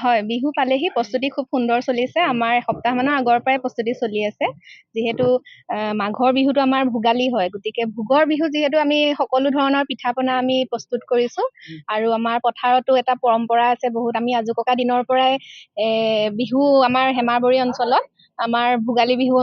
হয়, বিহু পালেহি, প্ৰস্তুতি খুব সুন্দৰ চলিছে। আমাৰ এসপ্তাহমানৰ আগৰ পৰাই প্ৰস্তুতি চলি আছে। যিহেতু মাঘৰ বিহুটো আমাৰ ভোগালী হয়, গতিকে ভোগৰ বিহু যিহেতু আমি সকলো ধৰণৰ পিঠা-পনা আমি প্ৰস্তুত কৰিছোঁ। আৰু আমাৰ পথাৰতো এটা পৰম্পৰা আছে বহুত। আমি আজোককা দিনৰ পৰাই বিহু আমাৰ হেমাৰবৰী অঞ্চলত আমাৰ ভোগালী বিহু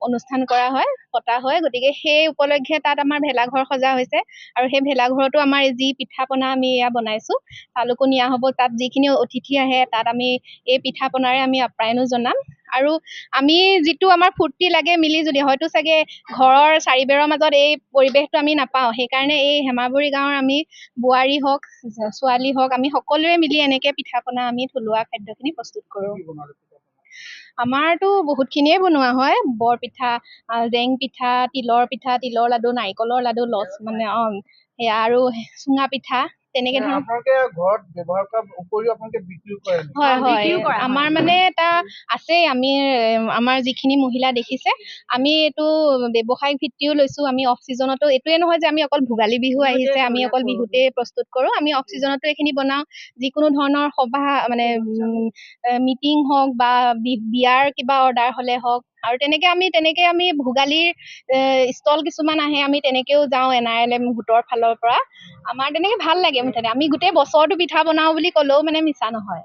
অনুষ্ঠান কৰা হয়, পতা হয়। গতিকে সেই উপলক্ষে তাত আমাৰ ভেলাঘৰ সজা হৈছে। আৰু সেই ভেলাঘৰতো আমাৰ যি পিঠা-পনা আমি এয়া বনাইছোঁ, তালোকো নিয়া হ'ব। তাত যিখিনি অতিথি আহে, তাত আমি এই পিঠা-পনাৰে আমি আপ্যায়নো জনাম। আৰু আমি যিটো আমাৰ ফূৰ্তি লাগে মিলি-জুলি, হয়তো চাগে ঘৰৰ চাৰিবেৰৰ মাজত এই পৰিৱেশটো আমি নাপাওঁ। সেইকাৰণে এই হেমাৰবৰী গাঁৱৰ আমি বোৱাৰী হওক, ছোৱালী হওক, আমি সকলোৱে মিলি এনেকৈ পিঠা-পনা আমি থলুৱা খাদ্যখিনি প্ৰস্তুত কৰোঁ। আমাৰতো বহুতখিনিয়ে বনোৱা হয়। বৰপিঠা, জেং পিঠা, তিলৰ লাডু, নাৰিকলৰ লাডু, সেয়া আৰু চুঙা পিঠা, তেনেকে ধৰণৰ। আপোনালোকে ঘৰত ব্যৱহাৰ কৰাৰ উপৰিও আপোনালোকে বিক্ৰী কৰে? হয় হয়, আমাৰ মানে এটা আছেই। আমাৰ যিখিনি মহিলা দেখিছে, আমি এইটো ব্যৱসায়িক ভিত্তিও লৈছোঁ। আমি অফ চিজনতো, এইটোৱে নহয় যে আমি অকল ভোগালী বিহু আহিছে আমি অকল বিহুতেই প্ৰস্তুত কৰোঁ। আমি অফ চিজনতো এইখিনি বনাওঁ। যিকোনো ধৰণৰ সভা, মানে মিটিং হওক বা বিয়াৰ কিবা অৰ্ডাৰ হ'লে হওক, আৰু তেনেকে আমি ভোগালীৰ ষ্টল কিছুমান আহে, আমি তেনেকেও যাওঁ NRLM গোটৰ ফালৰ পৰা। আমাৰ তেনেকে ভাল লাগে মুঠতে। আমি গোটেই বছৰটো পিঠা বনাওঁ বুলি ক'লেও মানে মিছা নহয়।